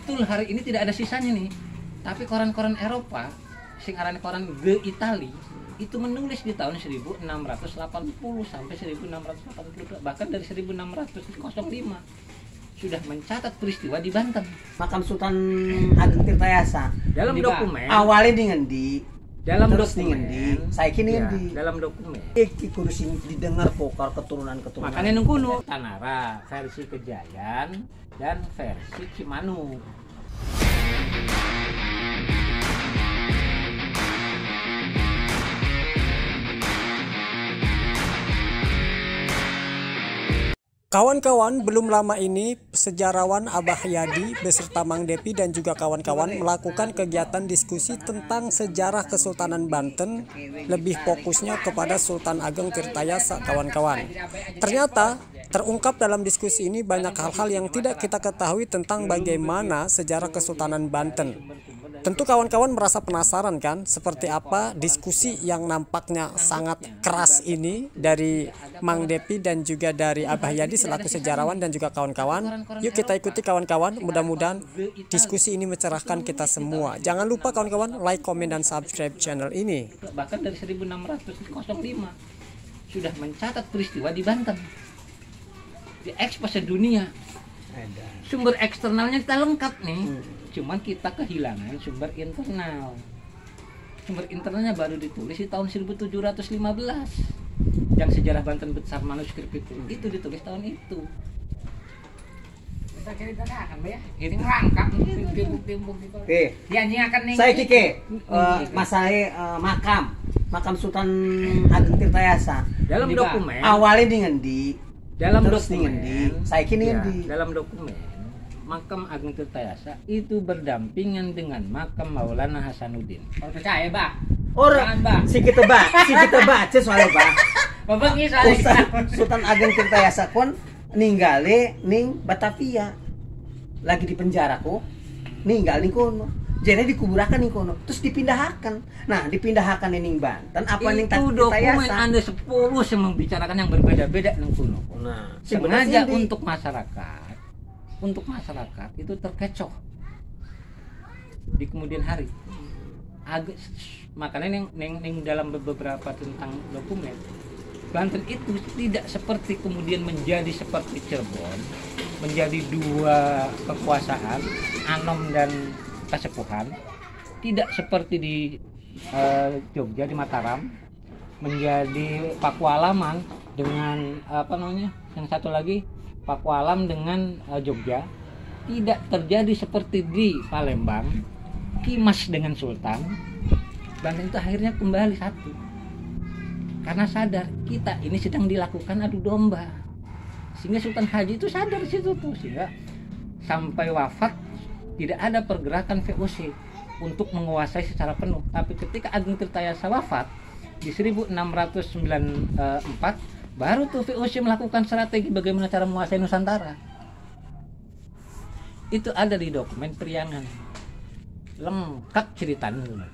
betul hari ini tidak ada sisanya nih. Tapi koran-koran Eropa, sing arane koran The Italy, itu menulis di tahun 1680 sampai 1682, bahkan dari 1605 sudah mencatat peristiwa di Banten. Makam Sultan Ageng Tirtayasa Dalam dokumen awalnya dengan di dalam terus dokumen saya kini ya, di dalam dokumen iki kurus didengar pokal keturunan makanya nungkuno Tanara versi Kejayan dan versi Cimanuk. Kawan-kawan, belum lama ini sejarawan Abah Yadi beserta Mang Depi dan juga kawan-kawan melakukan kegiatan diskusi tentang sejarah Kesultanan Banten, lebih fokusnya kepada Sultan Ageng Tirtayasa, kawan-kawan. Ternyata terungkap dalam diskusi ini banyak hal-hal yang tidak kita ketahui tentang bagaimana sejarah Kesultanan Banten. Tentu kawan-kawan merasa penasaran kan seperti apa diskusi yang nampaknya sangat keras ini dari Mang Depi dan juga dari Abah Yadi selaku sejarawan dan juga kawan-kawan. Yuk kita ikuti kawan-kawan, mudah-mudahan diskusi ini mencerahkan kita semua. Jangan lupa kawan-kawan like, komen, dan subscribe channel ini. Bahkan dari 1605 sudah mencatat peristiwa di Banten, di ekspos dunia. Sumber eksternalnya kita lengkap nih. Cuman kita kehilangan sumber internal. Sumber internalnya baru ditulis di tahun 1715. Yang sejarah Banten besar manuskrip itu ditulis tahun itu. Kita ceritakan ya. Ini rangkap bukti-bukti. Oke. Saya Kike masalah makam Sultan Ageng Tirtayasa. Dalam dokumen awalnya dengan di dalam terus dokumen saya kini ya, di dalam dokumen makam Ageng Tirtayasa itu berdampingan dengan makam Maulana Hasanuddin. Kalau percaya, Pak. Orang si kita baca soalnya, Pak. Membagi soalnya. Sultan Ageng Tirtayasa kon ninggale ning Batavia. Lagi di penjara ko. Ninggal ning kono. Jadi dikuburakan ning kono, terus dipindahkan. Nah, dipindahkan ning Banten apa ning Itu dokumen Anda 10 yang membicarakan yang berbeda-beda ning kono. Nah, sengaja untuk masyarakat itu terkecoh di kemudian hari. Makanya neng dalam beberapa tentang dokumen Banten itu tidak seperti kemudian menjadi seperti Cirebon, menjadi dua kekuasaan Anom dan Kasepuhan, tidak seperti di Jogja di Mataram menjadi Pakualaman dengan yang satu lagi Pakualam dengan Jogja, tidak terjadi seperti di Palembang Kimas dengan Sultan. Banten itu akhirnya kembali satu karena sadar kita ini sedang dilakukan adu domba, sehingga Sultan Haji itu sadar di situ tuh, sehingga sampai wafat tidak ada pergerakan VOC untuk menguasai secara penuh. Tapi ketika Ageng Tirtayasa wafat di 1694 baru tuh VOC melakukan strategi bagaimana cara menguasai Nusantara. Itu ada di dokumen Priangan. Lengkap ceritanya.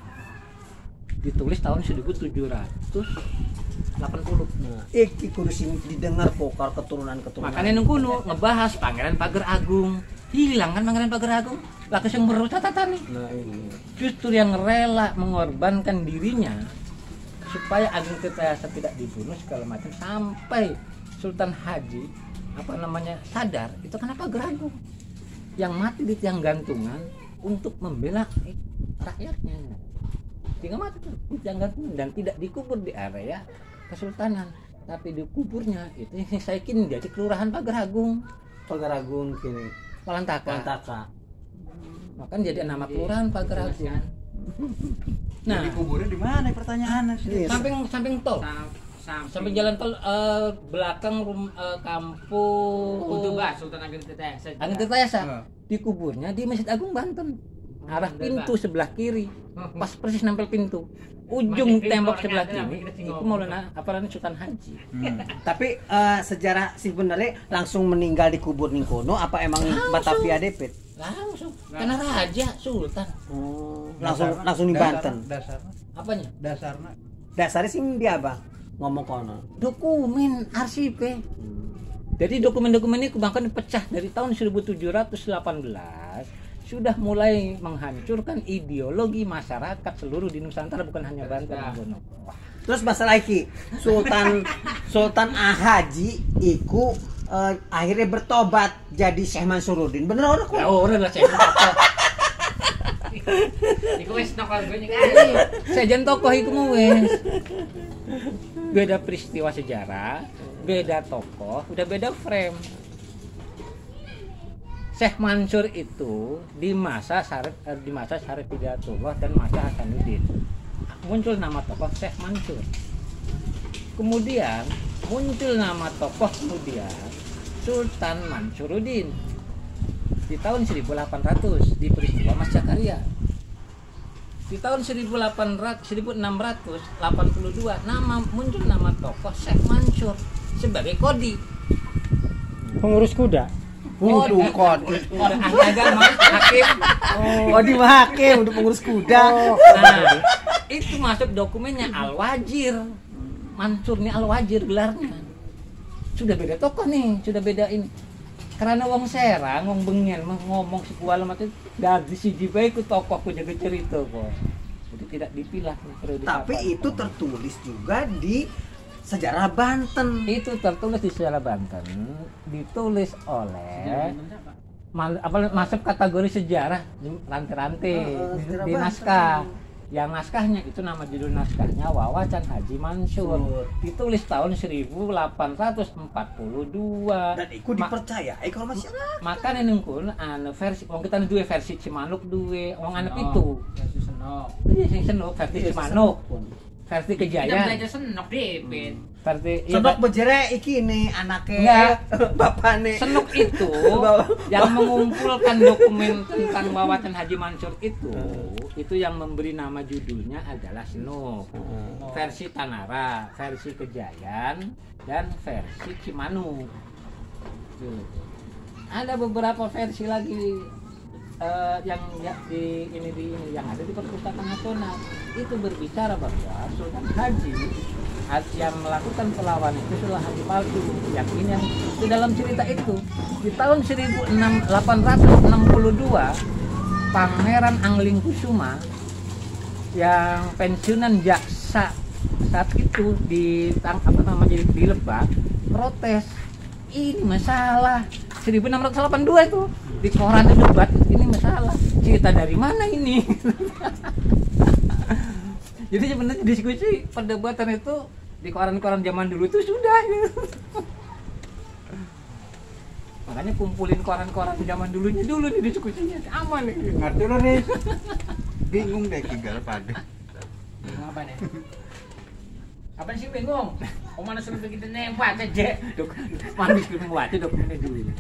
Ditulis tahun 1780. Nah, iki kurus didengar pokal keturunan-keturunan. Makanya nungkuno ngebahas Pangeran Pager Agung. Hilang kan Pangeran Pager Agung? Laku yang baru catatan nih. Nah, ini. Justru yang rela mengorbankan dirinya supaya Ageng Tirtayasa tidak dibunuh segala macam sampai Sultan Haji sadar, itu kenapa Geragung yang mati di tiang gantungan untuk membela rakyatnya, sehingga mati di tiang gantungan dan tidak dikubur di area kesultanan, tapi dikuburnya itu yang saya kini jadi kelurahan Pageragung kini Palantaka. Makanya jadi nama kelurahan Pageragung. Nah, dikuburnya di mana pertanyaannya? Samping tol. Samping jalan tol belakang kampung Sultan Ageng Tirtayasa. Ageng Tirtayasa. Dikuburnya di Masjid Agung Banten. Arah pintu sebelah kiri. Pas persis nempel pintu. Ujung tembok sebelah kiri itu Maulana Sultan Haji. Tapi sejarah sebenarnya langsung meninggal dikubur ning kono apa emang Batavia depet? Langsung. Karena raja Sultan. Langsung di Banten. Dasarnya. Apanya? Dasarnya sih dia apa? Ngomong kono. Dokumen arsip. Jadi dokumen-dokumen ini bahkan pecah dari tahun 1718 sudah mulai menghancurkan ideologi masyarakat seluruh di Nusantara, bukan hanya Banten. Wah, Terus masalah iki Sultan Ahaji iku akhirnya bertobat jadi Syekh Mansuruddin. Bener ora kok? ya ora lah saya tokoh. Iku wis nokol gue Sejen tokoh iku mau wes. Beda peristiwa sejarah, beda tokoh, udah beda frame. Syekh Mansur itu di masa Syarif Hidayatullah dan masa Hasanuddin muncul nama tokoh Syekh Mansur. Kemudian muncul nama tokoh Sultan Mansuruddin di tahun 1800 di peristiwa Mas Zakaria. Di tahun 1682 muncul nama tokoh Syekh Mansur sebagai kodi. Pengurus kuda. Waduh, Ahli agama, hakim. Kodi mah hakim untuk pengurus kuda. Nah, itu masuk dokumennya Al-Wajir. Mansur nih Al-Wajir gelarnya. Sudah beda tokoh nih, sudah beda ini. Karena wong Serang, wong Bengen ngomong sekuala mati dari siji bae ku tokoh ku jaga cerita kok. Jadi tidak dipilah periode. Tapi kapan. itu tertulis juga di sejarah Banten. Itu tertulis di sejarah Banten, ditulis oleh masuk kategori sejarah rantai-rantai sejarah di Banten. naskah. Yang naskahnya itu nama judul naskahnya Wawacan Haji Mansur. Ditulis tahun 1842. Dan itu dipercayai kalau masyarakat. Maka nenengkul versi wong kita duwe versi Cimanuk duwe wong anak itu. Versi senok. Iya sing senok versi Cimanuk. Versi Kita Kejayaan. belajar senok dipin. Versi Senok bejere iki nih anaknya Enggak. bapaknya. Senok itu yang mengumpulkan dokumen tentang Wawacan Haji Mansur itu yang memberi nama judulnya adalah Senok. Versi Tanara, versi Kejayaan, dan versi Cimanuk. Tuh. Ada beberapa versi lagi yang yang ada di Perpustakaan Nasional itu berbicara bahwa Sultan Haji yang melakukan perlawanan itu adalah haji palsu. Yang ini yang di dalam cerita itu di tahun 1862 Pangeran Anglingkusuma yang pensiunan jaksa saat itu di Lebak protes, ini masalah 1682 itu di koran debat, ini masalah, cerita dari mana ini? Jadi sebenarnya diskusi perdebatan itu di koran-koran zaman dulu itu sudah makanya kumpulin koran-koran zaman dulunya dulu nih diskusinya aman nih. Ngerti lo nih. Bingung deh tinggal pada. Apa nih? Apa sih bingung? Oh mana suruh begitu nembak aja. Mana bisa membaca dokumennya dulu.